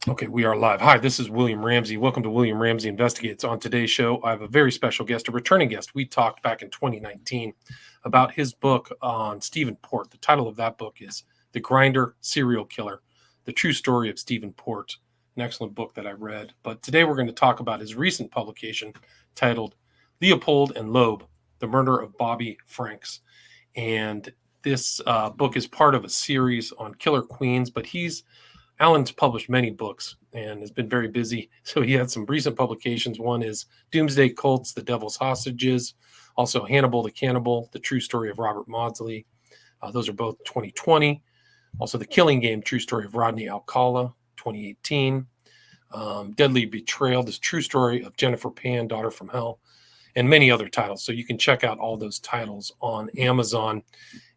Okay, we are live. Hi, this is William Ramsey. Welcome to William Ramsey Investigates. On today's show, I have a very special guest, a returning guest. We talked back in 2019 about his book on Stephen Port. The title of that book is The Grinder Serial Killer, The True Story of Stephen Port, an excellent book that I read. But today we're going to talk about his recent publication titled Leopold and Loeb, The Murder of Bobby Franks. And this book is part of a series on killer queens, but Alan's published many books and has been very busy. So he had some recent publications. One is Doomsday Cults, The Devil's Hostages, also Hannibal the Cannibal, The True Story of Robert Maudsley. Those are both 2020. Also The Killing Game, True Story of Rodney Alcala, 2018. Deadly Betrayal, This True Story of Jennifer Pan, Daughter from Hell, and many other titles. So you can check out all those titles on Amazon.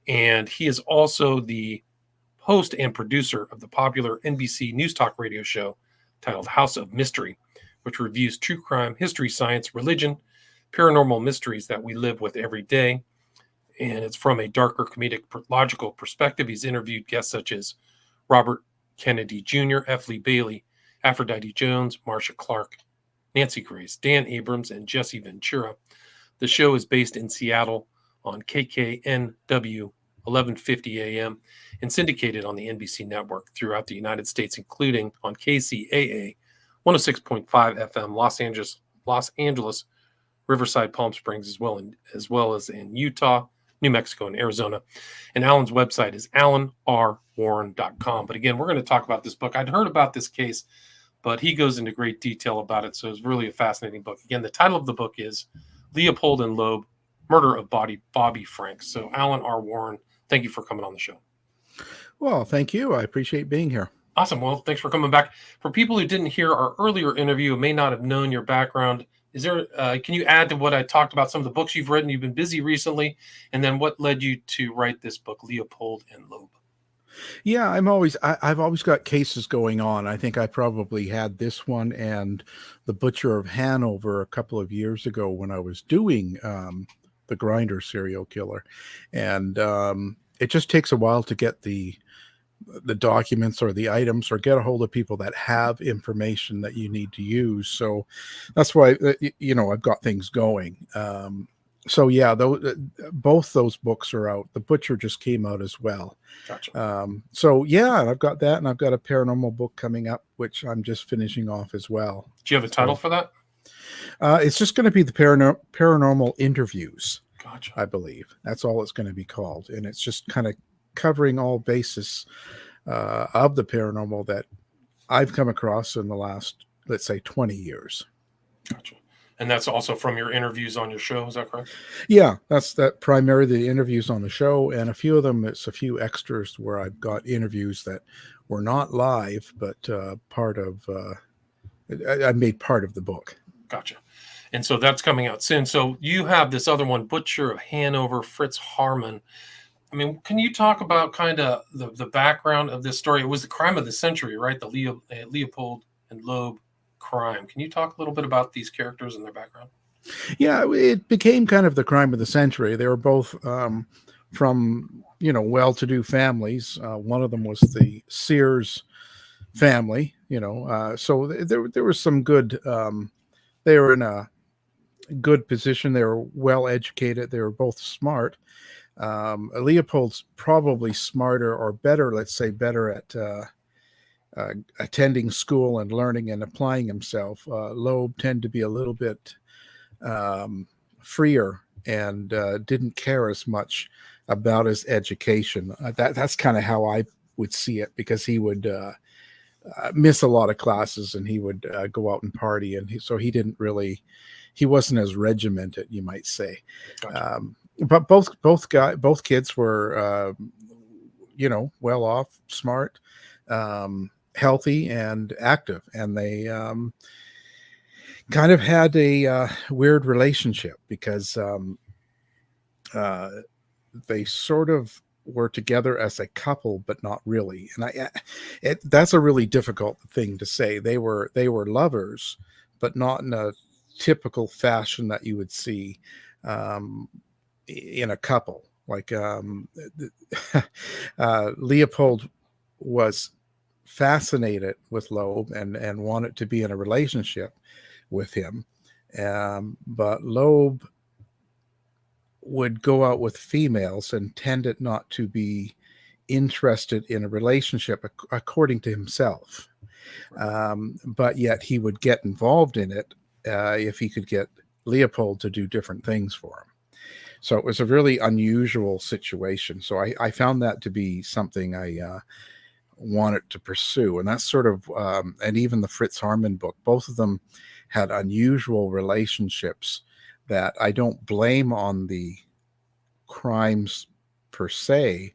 And he is also the host and producer of the popular NBC News Talk radio show titled House of Mystery, which reviews true crime, history, science, religion, paranormal mysteries that we live with every day. And it's from a darker comedic logical perspective. He's interviewed guests such as Robert Kennedy Jr., F. Lee Bailey, Aphrodite Jones, Marcia Clark, Nancy Grace, Dan Abrams, and Jesse Ventura. The show is based in Seattle on KKNW 1150 AM and syndicated on the NBC network throughout the United States, including on KCAA 106.5 FM Los Angeles, Riverside, Palm Springs, as well as in Utah, New Mexico, and Arizona. And Alan's website is alanrwarren.com. But again, we're going to talk about this book. I'd heard about this case, but he goes into great detail about it. So it's really a fascinating book. Again, the title of the book is Leopold and Loeb, Murder of Bobby Franks. So Alan R. Warren, thank you for coming on the show. Well, thank you. I appreciate being here. Awesome. Well, thanks for coming back. For people who didn't hear our earlier interview, may not have known your background, can you add to what I talked about, some of the books you've written? You've been busy recently, and then what led you to write this book, Leopold and Loeb? Yeah, I've always got cases going on. I think I probably had this one and The Butcher of Hanover a couple of years ago when I was doing the Grinder serial killer. And it just takes a while to get the documents or the items or get a hold of people that have information that you need to use. So that's why, I've got things going. So yeah, both those books are out. The Butcher just came out as well. Gotcha. So yeah, I've got that, and I've got a paranormal book coming up, which I'm just finishing off as well. Do you have a title for that? It's just going to be the paranormal interviews. Gotcha. I believe that's all it's going to be called, and it's just kind of covering all bases of the paranormal that I've come across in the last, let's say, 20 years. Gotcha. And that's also from your interviews on your show, is that correct? Yeah, that's primarily the interviews on the show, and a few of them, it's a few extras where I've got interviews that were not live, but I made part of the book. Gotcha. And so that's coming out soon. So you have this other one, Butcher of Hanover, Fritz Harman. I mean, can you talk about kind of the background of this story? It was the crime of the century, right? The Leopold and Loeb crime. Can you talk a little bit about these characters and their background? Yeah, it became kind of the crime of the century. They were both from, well-to-do families. One of them was the Sears family, so there was some good, they were in a good position. They were well educated. They were both smart. Leopold's probably smarter or better, let's say better at attending school and learning and applying himself. Loeb tended to be a little bit freer and didn't care as much about his education. That's kind of how I would see it, because he would miss a lot of classes and he would go out and party, and so he wasn't as regimented, you might say. Gotcha. But both kids were well off, smart, healthy, and active, and they kind of had a weird relationship, because they sort of were together as a couple, but not really. And that's a really difficult thing to say. They were lovers, but not in a typical fashion that you would see in a couple. Like Leopold was fascinated with Loeb and wanted to be in a relationship with him. But Loeb would go out with females and tended not to be interested in a relationship according to himself. But yet he would get involved in it if he could get Leopold to do different things for him. So it was a really unusual situation. So I found that to be something I wanted to pursue. And that's sort of, and even the Fritz Harman book, both of them had unusual relationships that I don't blame on the crimes per se,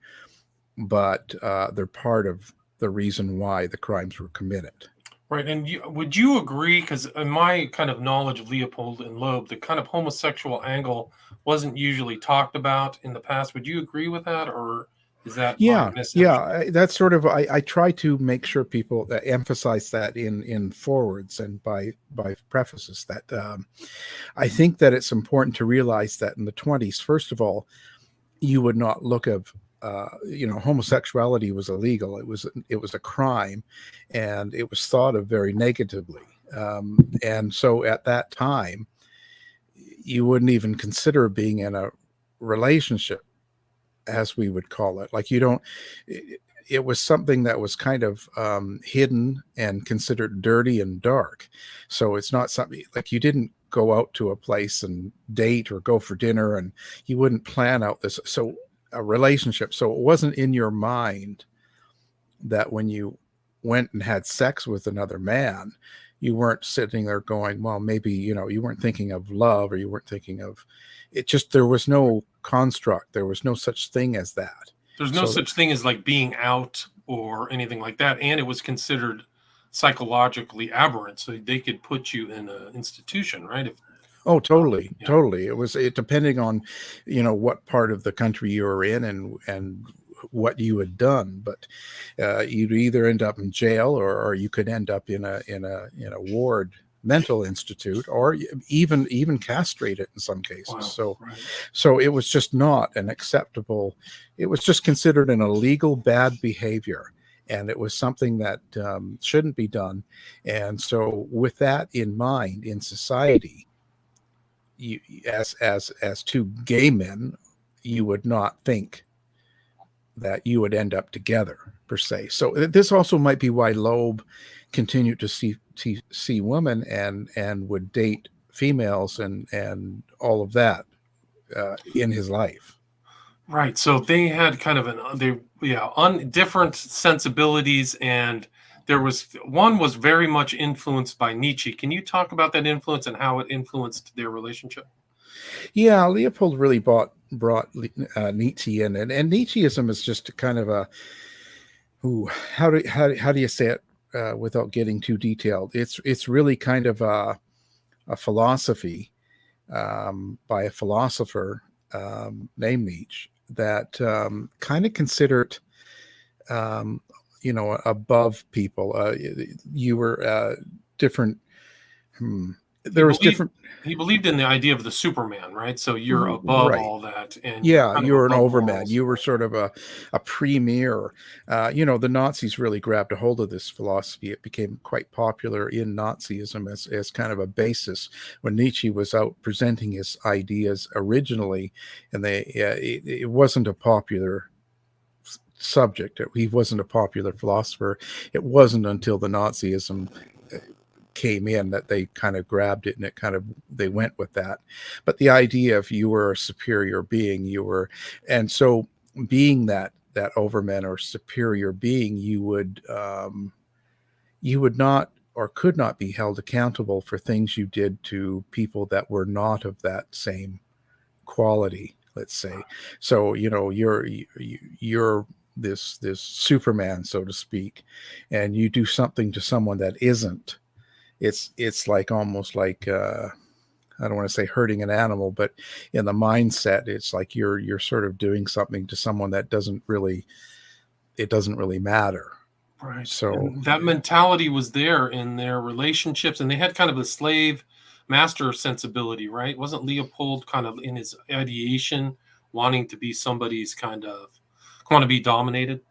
but they're part of the reason why the crimes were committed. Right. And would you agree? Because in my kind of knowledge of Leopold and Loeb, the kind of homosexual angle wasn't usually talked about in the past. Would you agree with that? Or is that my Yeah, that's sort of, I try to make sure people that emphasize that in forwards and by prefaces that I think that it's important to realize that in the 20s, first of all, you would not look of homosexuality was illegal. It was a crime, and it was thought of very negatively. And so at that time, you wouldn't even consider being in a relationship, as we would call it. Like it was something that was kind of hidden and considered dirty and dark. So it's not something like you didn't go out to a place and date or go for dinner, and you wouldn't plan out this. So a relationship. So it wasn't in your mind that when you went and had sex with another man, you weren't sitting there going, well, maybe, you weren't thinking of love, or you weren't thinking of it. Just, there was no construct. There was no such thing as that. There's no such thing as like being out or anything like that. And it was considered psychologically aberrant. So they could put you in an institution, right? Oh, totally. Totally. It depending on, what part of the country you were in and what you had done, but you'd either end up in jail or you could end up in a ward mental institute, or even castrated in some cases. Wow. So, right. So it was just not an acceptable. It was just considered an illegal bad behavior. And it was something that shouldn't be done. And so with that in mind, in society, you, as two gay men, you would not think that you would end up together per se. So this also might be why Loeb continued to see women and would date females and all of that in his life. Right. So they had kind of different sensibilities, and one was very much influenced by Nietzsche. Can you talk about that influence and how it influenced their relationship? Yeah, Leopold really brought Nietzsche in, and Nietzscheism is just kind of a how do you say it without getting too detailed? It's really kind of a philosophy by a philosopher named Nietzsche that kind of considered above people. You were different. There was different. He believed in the idea of the Superman, right? So you're above all that, and you're an overman. You were sort of a premier. The Nazis really grabbed a hold of this philosophy. It became quite popular in Nazism as kind of a basis when Nietzsche was out presenting his ideas originally, and it wasn't a popular subject. He wasn't a popular philosopher. It wasn't until the Nazism came in that they kind of grabbed it, and they went with that. But the idea of you were a superior being, and so being that overman or superior being, you would not or could not be held accountable for things you did to people that were not of that same quality, let's say. So you're this Superman, so to speak, and you do something to someone that isn't. It's like almost like I don't want to say hurting an animal, but in the mindset, it's like you're sort of doing something to someone that doesn't really matter. Right. So and that mentality was there in their relationships, and they had kind of a slave master sensibility, right? Wasn't Leopold kind of in his ideation wanting to be somebody's want to be dominated?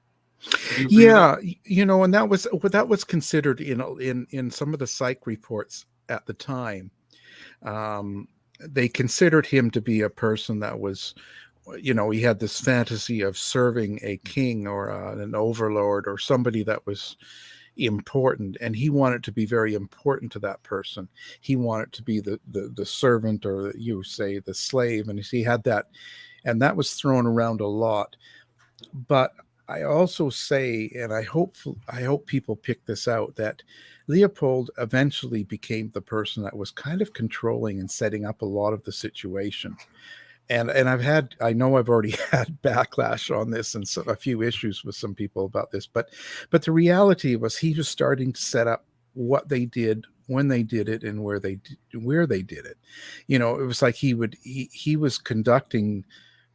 Would you agree with that? Yeah, and that was considered in some of the psych reports at the time. Um, they considered him to be a person that was, he had this fantasy of serving a king or an overlord or somebody that was important, and he wanted to be very important to that person. He wanted to be the servant, or you say the slave, and he had that, and that was thrown around a lot. But I also say, and I hope people pick this out, that Leopold eventually became the person that was kind of controlling and setting up a lot of the situation. And I know I've already had backlash on this and a few issues with some people about this, but the reality was he was starting to set up what they did, when they did it, and where they did it. It was like he was conducting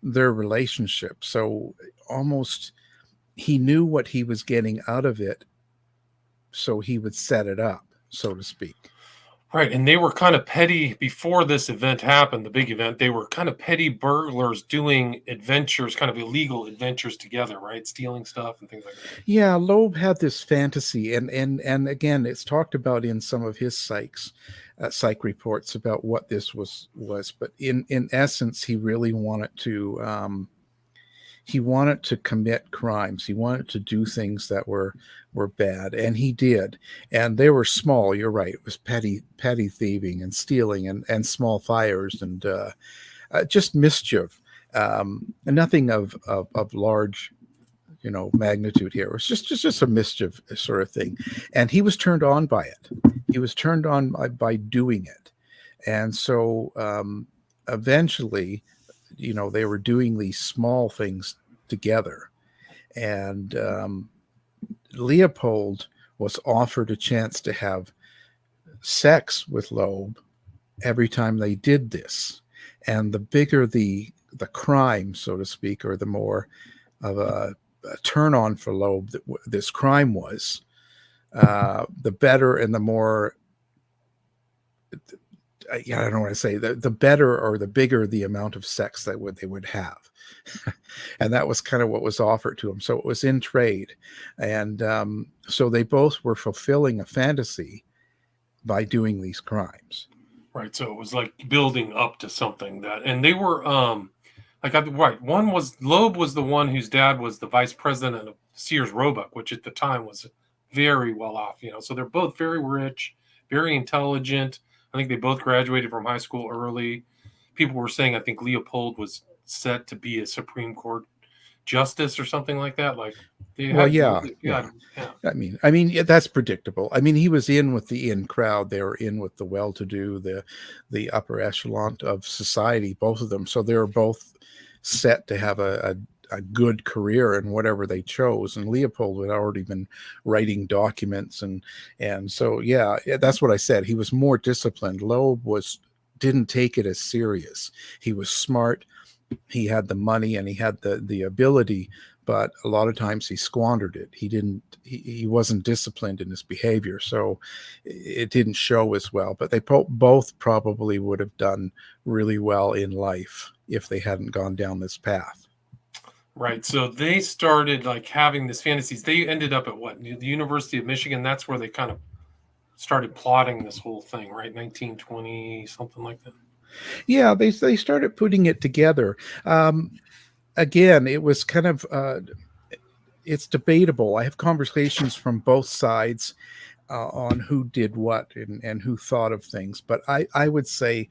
their relationship. So almost he knew what he was getting out of it, so he would set it up, so to speak. Right, and they were kind of petty before this event happened, the big event. They were kind of petty burglars doing adventures, kind of illegal adventures together, right? Stealing stuff and things like that. Yeah, Loeb had this fantasy, and again, it's talked about in some of his psych reports about what this was. But in essence, he really wanted to commit crimes. He wanted to do things that were bad, and he did. And they were small. You're right. It was petty thieving and stealing and small fires and just mischief. Nothing of large magnitude here. It was just a mischief sort of thing. And he was turned on by it. He was turned on by doing it. And so eventually, they were doing these small things together. And Leopold was offered a chance to have sex with Loeb every time they did this. And the bigger the crime, so to speak, or the more of a turn on for Loeb that this crime was, the better and the more, I don't want to say the better or the bigger the amount of sex that they would have. And that was kind of what was offered to him. So it was in trade. And so they both were fulfilling a fantasy by doing these crimes. Right, so it was like building up to something that, and they were right. One was Loeb was the one whose dad was the vice president of Sears Roebuck, which at the time was very well off. So they're both very rich, very intelligent. I think they both graduated from high school early. People were saying I think Leopold was set to be a Supreme Court justice or something like that. Like they Well, had, yeah. yeah. I mean, yeah, that's predictable. I mean, he was in with the in crowd. They were in with the well-to-do, the upper echelon of society, both of them. So they were both set to have a good career in whatever they chose. And Leopold had already been writing documents, and so yeah, that's what I said. He was more disciplined. Loeb didn't take it as serious. He was smart. He had the money and he had the ability, but a lot of times he squandered it. He wasn't disciplined in his behavior, so it didn't show as well. But they both probably would have done really well in life if they hadn't gone down this path. Right. So they started like having this fantasies. They ended up at what? The University of Michigan. That's where they kind of started plotting this whole thing, right? 1920, something like that. Yeah, they started putting it together. Again, it was kind of it's debatable. I have conversations from both sides on who did what and who thought of things, but I would say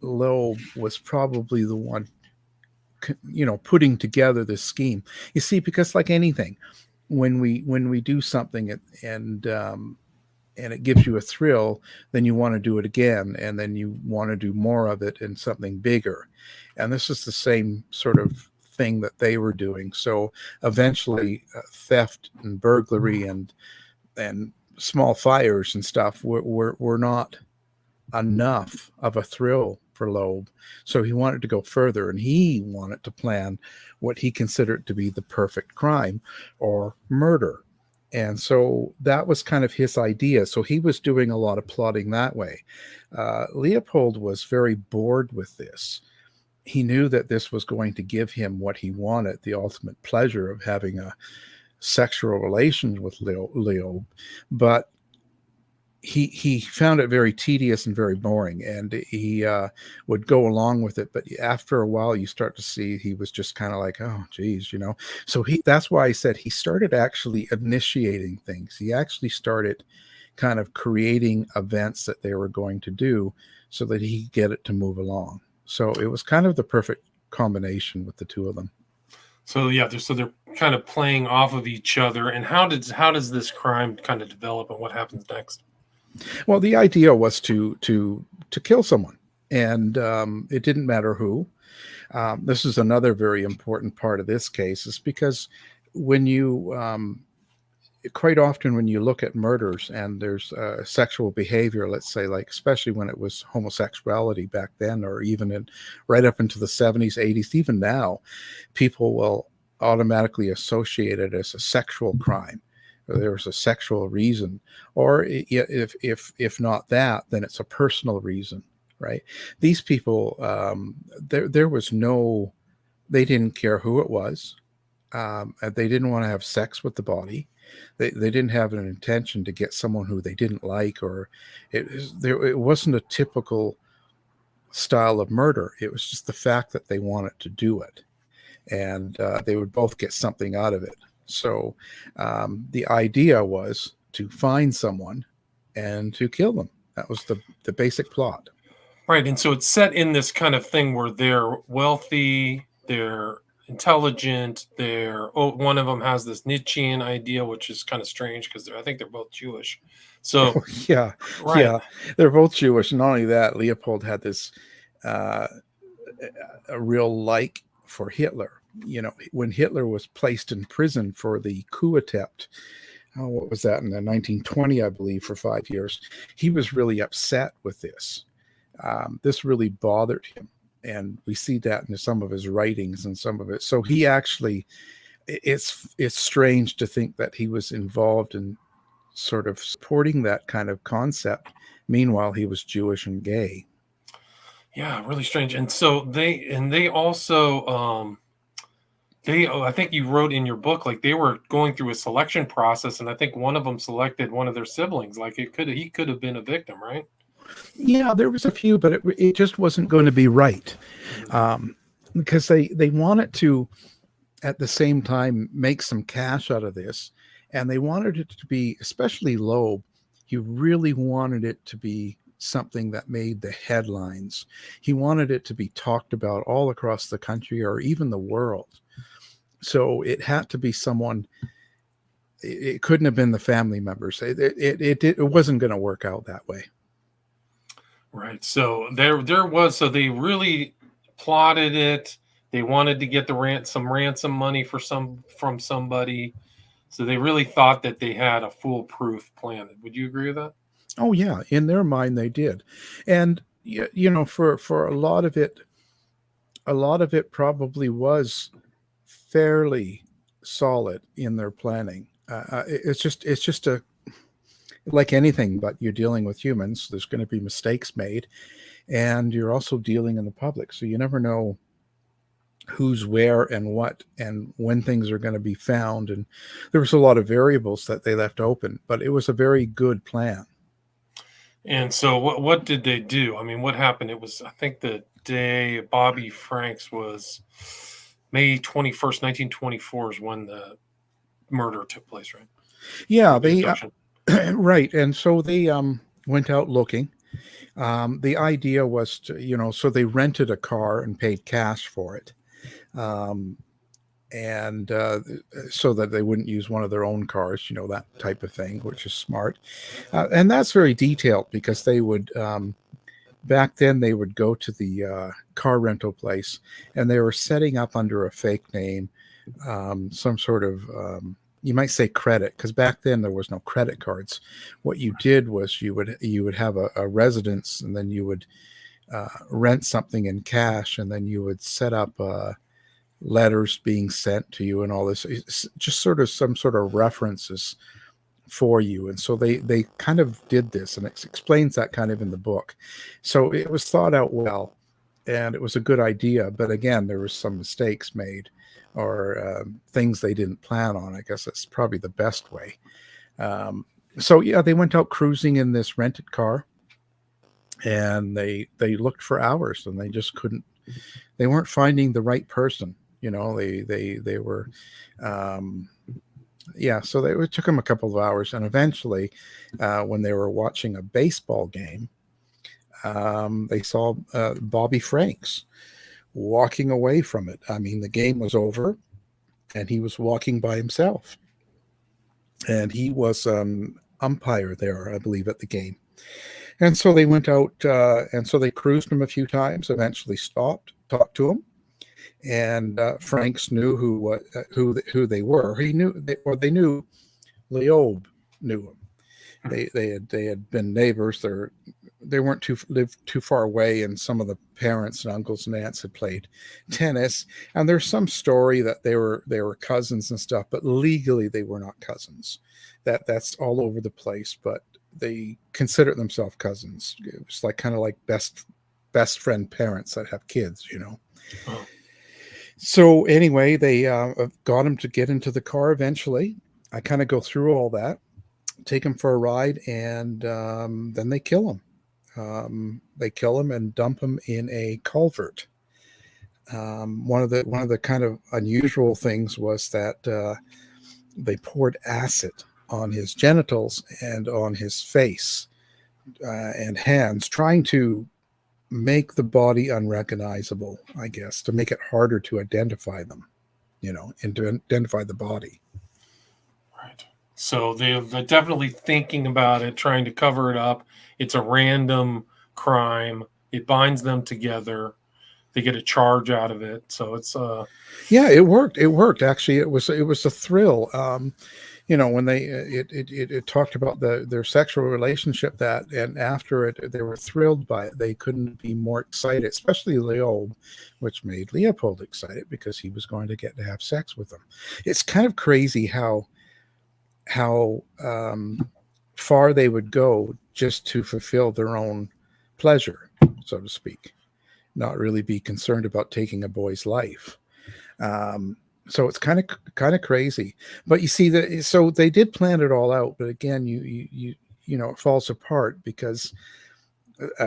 Loeb was probably the one, putting together this scheme. You see, because like anything, when we do something and it gives you a thrill, then you want to do it again, and then you want to do more of it and something bigger. And this is the same sort of thing that they were doing. So eventually, theft and burglary and small fires and stuff were not enough of a thrill for Loeb. So he wanted to go further, and he wanted to plan what he considered to be the perfect crime or murder. And so that was kind of his idea. So he was doing a lot of plotting that way. Leopold was very bored with this. He knew that this was going to give him what he wanted, the ultimate pleasure of having sexual relations with Leo, but he found it very tedious and very boring, and he would go along with it. But after a while, you start to see he was just kind of like, oh, geez, you know. So that's why I said he started actually initiating things. He actually started kind of creating events that they were going to do so that he could get it to move along. So it was kind of the perfect combination with the two of them. So yeah, they're kind of playing off of each other. And how does this crime kind of develop, and what happens next? Well, the idea was to kill someone, and it didn't matter who. This is another very important part of this case, is because when you quite often when you look at murders and there's sexual behavior, let's say, like especially when it was homosexuality back then, or even right up into the 70s, 80s, even now, people will automatically associate it as a sexual crime. There was a sexual reason, or if not that, then it's a personal reason, right? These people, there was no, they didn't care who it was. They didn't want to have sex with the body. They didn't have an intention to get someone who they didn't like, or it wasn't a typical style of murder. It was just the fact that they wanted to do it, and they would both get something out of it. So the idea was to find someone and to kill them. That was the basic plot. Right. And so it's set in this kind of thing where they're wealthy, they're intelligent, one of them has this Nietzschean idea, which is kind of strange because I think they're both Jewish. So yeah, right. Yeah, they're both Jewish. Not only that, Leopold had this a real like for Hitler. You know, when Hitler was placed in prison for the coup attempt, what was that, in the 1920, I believe, for 5 years, he was really upset with this. This really bothered him, and we see that in some of his writings and some of it. So he actually, it's strange to think that he was involved in sort of supporting that kind of concept. Meanwhile, he was Jewish and gay. Yeah, really strange. And so they also I think you wrote in your book, like they were going through a selection process, and I think one of them selected one of their siblings. Like he could have been a victim, right? Yeah, there was a few, but it just wasn't going to be right, because they wanted to, at the same time, make some cash out of this, and they wanted it to be, especially Loeb, he really wanted it to be something that made the headlines. He wanted it to be talked about all across the country or even the world. So it had to be someone. It couldn't have been the family members. It wasn't going to work out that way. Right. So there was. So they really plotted it. They wanted to get some ransom money from somebody. So they really thought that they had a foolproof plan. Would you agree with that? Oh yeah, in their mind they did, and you know, for a lot of it probably was fairly solid in their planning. It's just a, like anything, but you're dealing with humans. There's going to be mistakes made, and you're also dealing in the public, so you never know who's where and what and when things are going to be found. And there was a lot of variables that they left open, but it was a very good plan. And so what did they do? I mean, what happened? It was, I think the day Bobby Franks was May 21st, 1924 is when the murder took place, right? Yeah, they right. And so they went out looking. The idea was to, you know, so they rented a car and paid cash for it. And so that they wouldn't use one of their own cars, you know, that type of thing, which is smart. And that's very detailed, because they would, back then, they would go to the car rental place, and they were setting up under a fake name, some sort of, you might say credit, because back then there was no credit cards. What you did was you would have a residence, and then you would rent something in cash, and then you would set up letters being sent to you and all this. It's just sort of some sort of references for you. And so they kind of did this, and it explains that kind of in the book. So it was thought out well, and it was a good idea. But again, there was some mistakes made. things they didn't plan on. I guess that's probably the best way. So yeah, they went out cruising in this rented car, and they looked for hours, and they just couldn't. They weren't finding the right person. They were. Yeah, so it took them a couple of hours, and eventually, when they were watching a baseball game, they saw Bobby Franks walking away from it. I mean, the game was over, and he was walking by himself, and he was an umpire there, I believe, at the game. And so they went out, and so they cruised him a few times. Eventually, stopped, talked to him, and Franks knew who they were. He knew, they knew. Loeb knew him. They had been neighbors. They weren't lived too far away, and some of the parents and uncles and aunts had played tennis. And there's some story that they were cousins and stuff, but legally they were not cousins. That's all over the place, but they considered themselves cousins. It was kind of like best friend parents that have kids, Oh. So anyway, they got him to get into the car eventually. I kind of go through all that, take him for a ride, and then they kill him. They kill him and dump him in a culvert. One of the kind of unusual things was that they poured acid on his genitals and on his face and hands, trying to make the body unrecognizable, I guess, to make it harder to identify them, and to identify the body. Right. So they're definitely thinking about it, trying to cover it up. It's a random crime. It binds them together. They get a charge out of it. So it's yeah, it worked. Actually, it was a thrill. When it talked about their sexual relationship, and after it, they were thrilled by it. They couldn't be more excited, especially Leopold, which made Leopold excited because he was going to get to have sex with them. It's kind of crazy how far they would go just to fulfill their own pleasure, so to speak, not really be concerned about taking a boy's life. So it's kind of crazy, but you see so they did plan it all out, but again, it falls apart because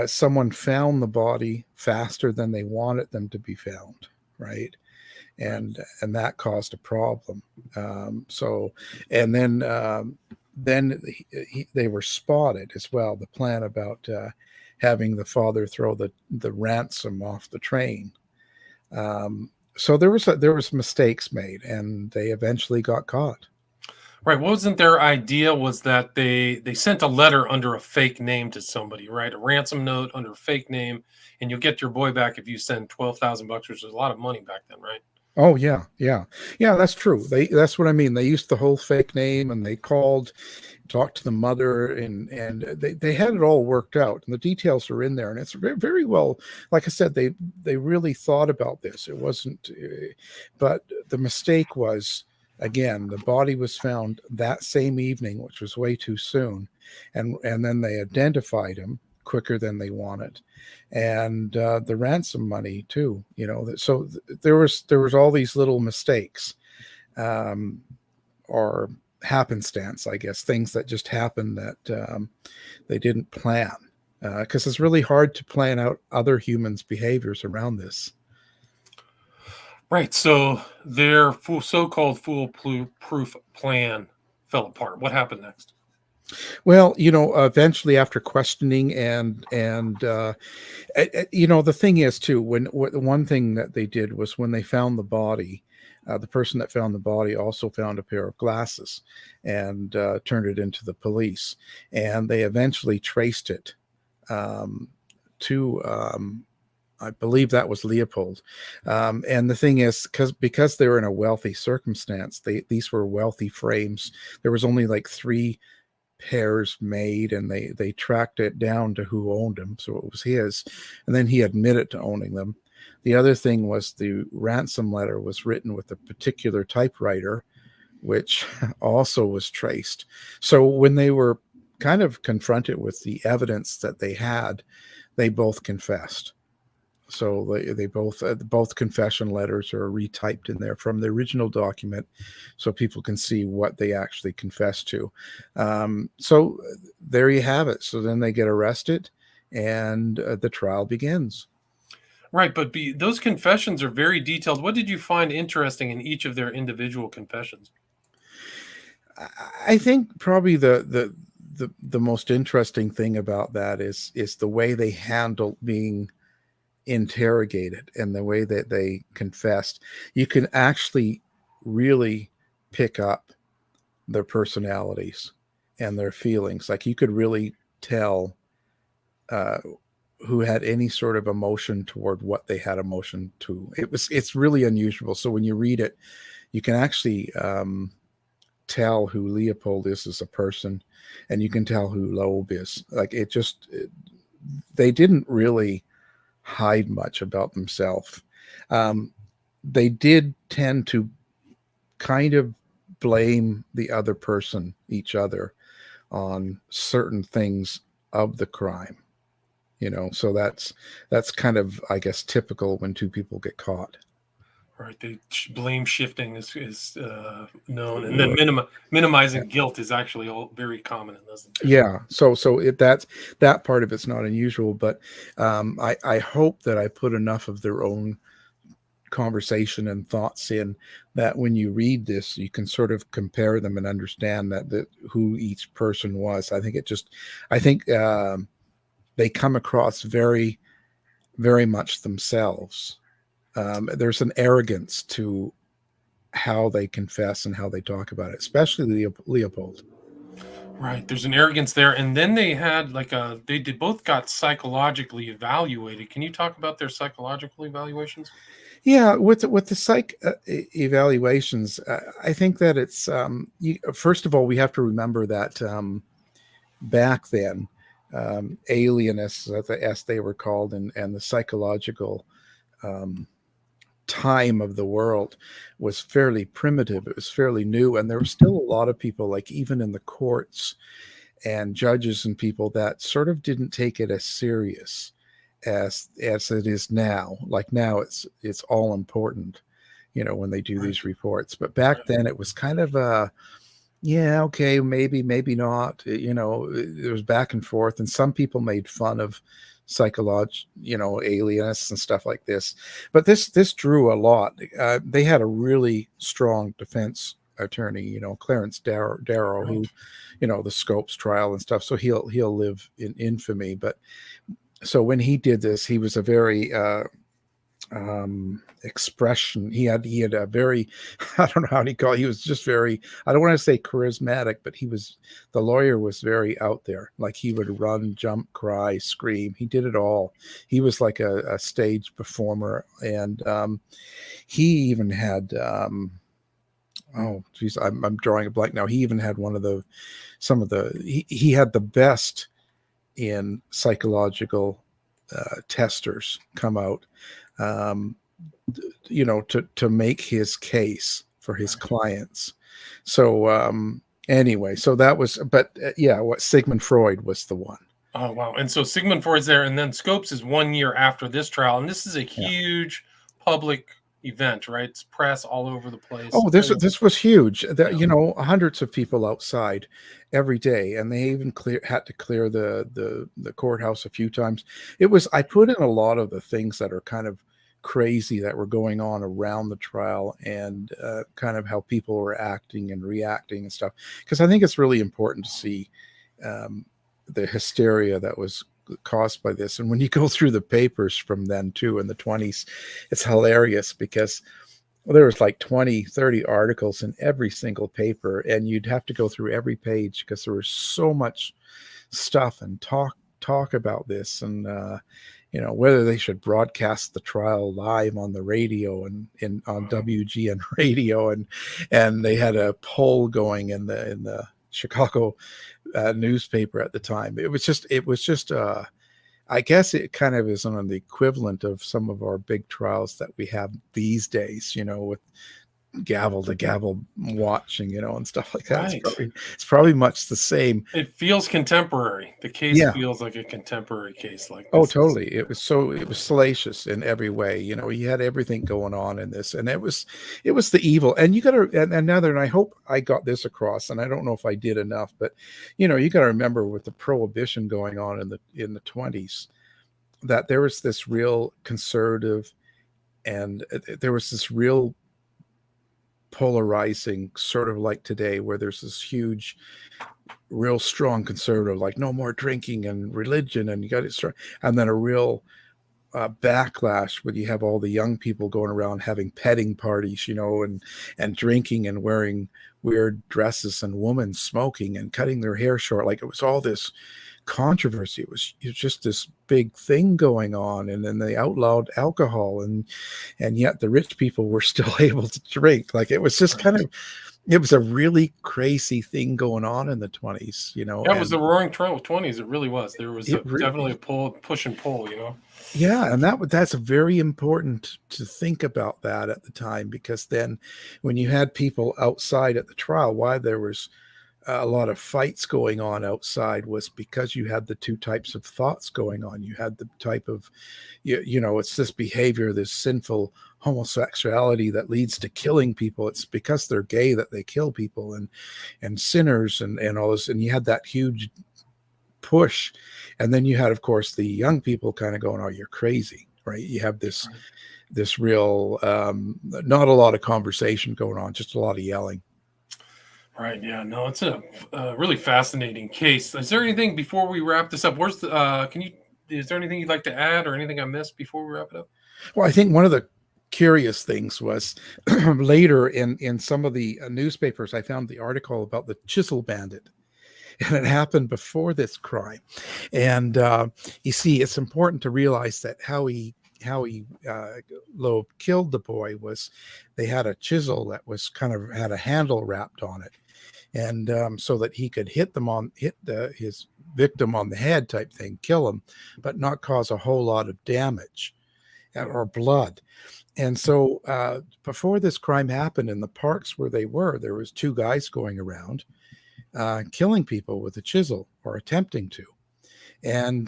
someone found the body faster than they wanted them to be found, right? And that caused a problem. And then they were spotted as well. The plan about having the father throw the ransom off the train. So there was mistakes made, and they eventually got caught. right. Wasn't their idea was that they sent a letter under a fake name to somebody, right? A ransom note under a fake name, and you'll get your boy back if you send $12,000, which is a lot of money back then, right? Oh yeah. That's true. That's what I mean. They used the whole fake name, and they talked to the mother, and they had it all worked out, and the details are in there, and it's very, very well. Like I said, they really thought about this. It wasn't, but the mistake was, again, the body was found that same evening, which was way too soon, and then they identified him quicker than they wanted, and the ransom money too. So there was all these little mistakes, or happenstance, I guess, things that just happened that they didn't plan, because it's really hard to plan out other humans' behaviors around this. Right. So their so-called foolproof plan fell apart. What happened next? Well, eventually, after questioning and the thing is too, one thing that they did was when they found the body, the person that found the body also found a pair of glasses and turned it into the police, and they eventually traced it to. I believe that was Leopold. And the thing is, because they were in a wealthy circumstance, these were wealthy frames. There was only like 3 pairs made, and they tracked it down to who owned them, so it was his, and then he admitted to owning them. The other thing was the ransom letter was written with a particular typewriter, which also was traced. So when they were kind of confronted with the evidence that they had, they both confessed. So they both confession letters are retyped in there from the original document, so people can see what they actually confessed to. So there you have it. So then they get arrested, and the trial begins. Right, but those confessions are very detailed. What did you find interesting in each of their individual confessions? I think probably the most interesting thing about that is the way they handle being interrogated and the way that they confessed. You can actually really pick up their personalities and their feelings. Like you could really tell uh, who had any sort of emotion toward what they had emotion to. It's really unusual. So when you read it, you can actually tell who Leopold is as a person, and you can tell who Loeb is. Like they didn't really hide much about themselves. Um, they did tend to kind of blame the other person, each other, on certain things of the crime. So that's kind of, I guess, typical when two people get caught. Right, the blame shifting is known, and then minimizing guilt is actually all very common in those. Yeah, that part of it's not unusual, but I hope that I put enough of their own conversation and thoughts in that when you read this, you can sort of compare them and understand that who each person was. I think they come across very, very much themselves. There's an arrogance to how they confess and how they talk about it, especially Leopold. Right, there's an arrogance there, and then they had they did both got psychologically evaluated. Can you talk about their psychological evaluations? Yeah, with the psych evaluations, I think that it's first of all we have to remember that back then, alienists, as they were called, and the psychological um, time of the world was fairly primitive. It was fairly new, and there were still a lot of people, like even in the courts and judges and people, that sort of didn't take it as serious as it is now. Like now, it's all important, when they do Right, these reports. But back right, then, it was kind of a yeah, okay, maybe not. It was back and forth, and some people made fun of alienists and stuff like this. But this drew a lot. They had a really strong defense attorney, Clarence Darrow, right. who, the Scopes trial and stuff. So he'll live in infamy. But so when he did this, he was a very expression. He had a very I don't know how to call it. He was just very, I don't want to say charismatic, but the lawyer was very out there. Like he would run, jump, cry, scream. He did it all. He was like a stage performer. And he even had oh geez, I'm drawing a blank now. He even had he had the best in psychological testers come out, um, to make his case for his clients. So anyway, so that was, but yeah, what Sigmund Freud was the one. Oh wow! And so Sigmund Freud's there, and then Scopes is 1 year after this trial, and this is a Yeah. huge public event, right? It's press all over the place. Oh, this was huge. Yeah. Hundreds of people outside every day, and they even had to clear the courthouse a few times. I put in a lot of the things that are kind of crazy that were going on around the trial, and kind of how people were acting and reacting and stuff. Because I think it's really important to see the hysteria that was caused by this. And when you go through the papers from then too in the 20s, it's hilarious because there was like 20, 30 articles in every single paper, and you'd have to go through every page because there was so much stuff and talk about this, and whether they should broadcast the trial live on the radio and on WGN radio, and they had a poll going in the Chicago newspaper at the time. It was just I guess it kind of is on the equivalent of some of our big trials that we have these days, with gavel to gavel watching, and stuff like that. Right. It's probably much the same. It feels contemporary. The case Yeah. feels like a contemporary case. Like Oh, this is totally. It was salacious in every way. You had everything going on in this, and it was the evil. And you got to, and another, and I hope I got this across, and I don't know if I did enough, but you got to remember with the prohibition going on in the 20s, that there was this real conservative, and there was this real polarizing, sort of like today, where there's this huge, real strong conservative, like no more drinking and religion, and you got to start, and then a real backlash when you have all the young people going around having petting parties, and drinking and wearing weird dresses, and women smoking and cutting their hair short. Like, it was all this controversy. It was just this big thing going on, and then they outlawed alcohol, and yet the rich people were still able to drink. Like, it was just it was a really crazy thing going on in the 20s, that was and the roaring 20s. It really was. There was it definitely really, a push and pull. yeah, and that's very important to think about that at the time, because then when you had people outside at the trial, why there was a lot of fights going on outside was because you had the two types of thoughts going on. You had the type of, it's this behavior, this sinful homosexuality that leads to killing people. It's because they're gay that they kill people, and sinners, and all this. And you had that huge push. And then you had, of course, the young people kind of going, "Oh, you're crazy," right? You have this real, not a lot of conversation going on, just a lot of yelling. Right. Yeah. No, it's a really fascinating case. Is there anything before we wrap this up? Is there anything you'd like to add, or anything I missed before we wrap it up? Well, I think one of the curious things was later in some of the newspapers, I found the article about the chisel bandit, and it happened before this crime. And you see, it's important to realize that how he Loeb killed the boy was, they had a chisel that was kind of had a handle wrapped on it, and so that he could hit his victim on the head, type thing, kill him, but not cause a whole lot of damage or blood. And so before this crime happened, in the parks where there was two guys going around killing people with a chisel, or attempting to. And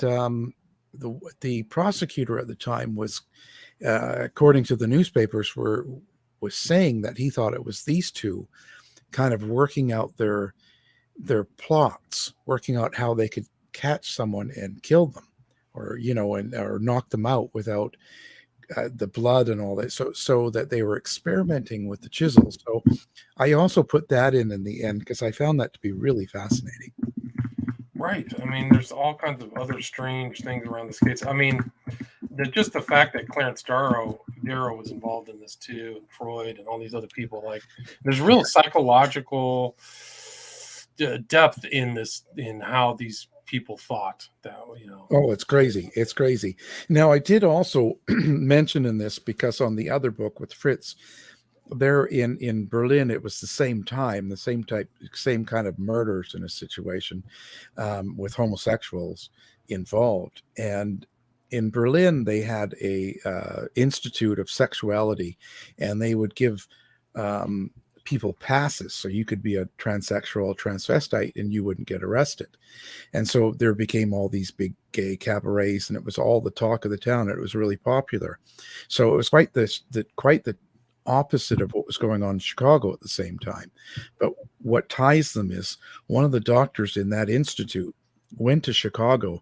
the prosecutor at the time was, according to the newspapers, was saying that he thought it was these two kind of working out their plots, working out how they could catch someone and kill them, or or knock them out without the blood and all that. So that they were experimenting with the chisel. So I also put that in the end, because I found that to be really fascinating. Right. I mean, there's all kinds of other strange things around this case. I mean, just the fact that Clarence Darrow was involved in this too, and Freud and all these other people. Like, there's real psychological depth in this, in how these people thought that. Oh, it's crazy. It's crazy. Now, I did also mention in this, because on the other book with Fritz, there in Berlin, it was the same time, the same kind of murders in a situation, with homosexuals involved. And in Berlin, they had a institute of sexuality, and they would give people passes, so you could be a transsexual, transvestite, and you wouldn't get arrested. And so there became all these big gay cabarets, and it was all the talk of the town. It was really popular. So it was quite the opposite of what was going on in Chicago at the same time. But what ties them is, one of the doctors in that institute went to Chicago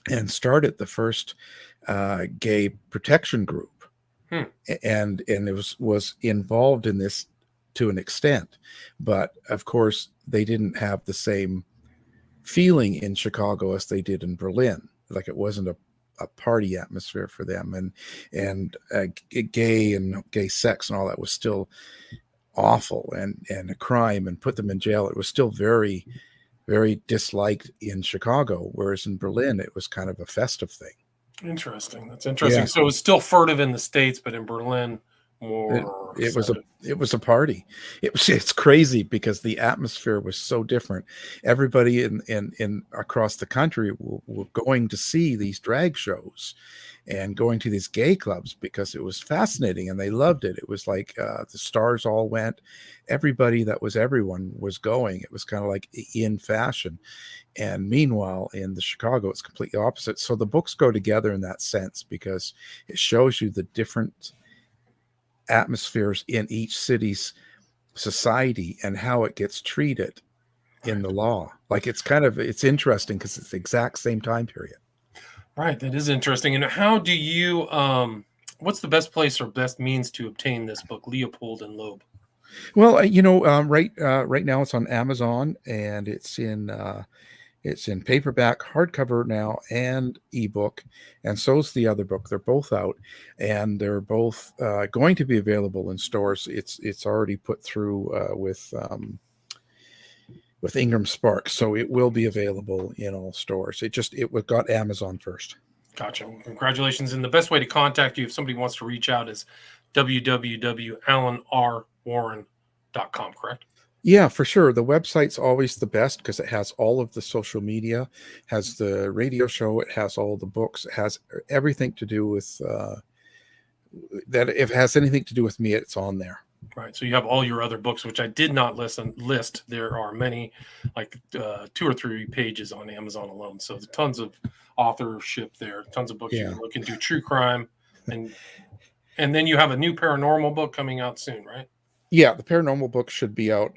and started the first gay protection group, Hmm. and it was involved in this to an extent. But of course, they didn't have the same feeling in Chicago as they did in Berlin. Like, it wasn't a party atmosphere for them, and gay sex and all that was still awful, and a crime, and put them in jail. It was still very, very disliked in Chicago, whereas in Berlin it was kind of a festive thing. Interesting. That's interesting. Yeah. So it's still furtive in the States, but in Berlin, more It was a sensitive. party. It's crazy because the atmosphere was so different. Everybody in across the country were going to see these drag shows and going to these gay clubs because it was fascinating and they loved it. It was like the stars all went. Everybody that was everyone was going. It was kind of like in fashion. And meanwhile, in the Chicago, it's completely opposite. So the books go together in that sense because it shows you the different atmospheres in each city's society and how it gets treated in the law. Like it's interesting because it's the exact same time period. Right, that is interesting. And how do you what's the best place or best means to obtain this book, Leopold and Loeb? Well, right now it's on Amazon and it's in paperback, hardcover now, and ebook, and so's the other book. They're both out, and they're both going to be available in stores. It's already put through with Ingram Spark, so it will be available in all stores. It got Amazon first. Gotcha. Well, congratulations. And the best way to contact you if somebody wants to reach out is www.alanrwarren.com, correct? Yeah, for sure. The website's always the best because it has all of the social media, has the radio show, it has all the books, it has everything to do with that. If it has anything to do with me, it's on there. Right. So you have all your other books, which I did not list. There are many, like 2 or 3 pages on Amazon alone. So tons of authorship there, tons of books you Yeah. can look into, true crime, and then you have a new paranormal book coming out soon, right? Yeah, the paranormal book should be out.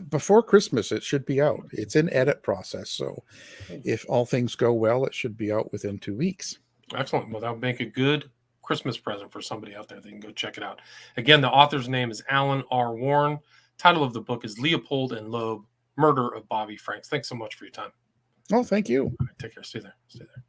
Before Christmas, it should be out. It's in edit process, so if all things go well, it should be out within 2 weeks. Excellent. Well, that would make a good Christmas present for somebody out there. They can go check it out. Again, the author's name is Alan R. Warren. Title of the book is Leopold and Loeb, Murder of Bobby Franks. Thanks so much for your time. Oh, thank you. All right, take care. Stay there. Stay there.